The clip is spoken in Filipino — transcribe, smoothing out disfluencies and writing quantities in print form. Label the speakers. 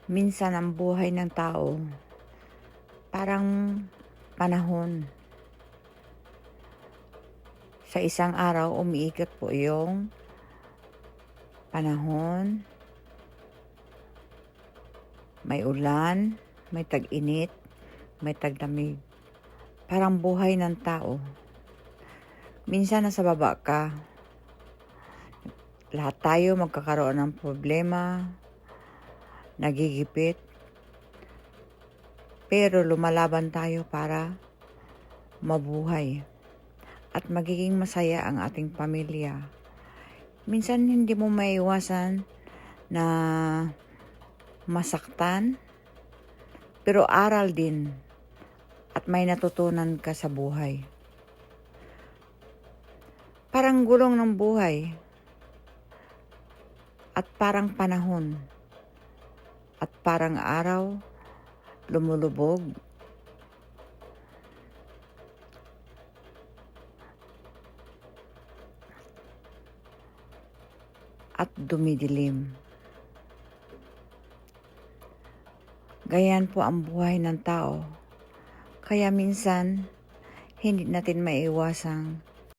Speaker 1: Minsan ang buhay ng tao parang panahon. Sa isang araw umiikot po yung panahon, may ulan, may tag-init, may taglamig. Parang buhay ng tao. Minsan nasa baba ka, lahat tayo magkakaroon ng problema, nagigipit, pero lumalaban tayo para mabuhay at magiging masaya ang ating pamilya. Minsan hindi mo maiwasan na masaktan, pero aral din at may natutunan ka sa buhay. Parang gulong ng buhay at parang panahon at parang araw lumulubog at dumidilim. Ganyan po ang buhay ng tao. Kaya minsan, hindi natin maiwasang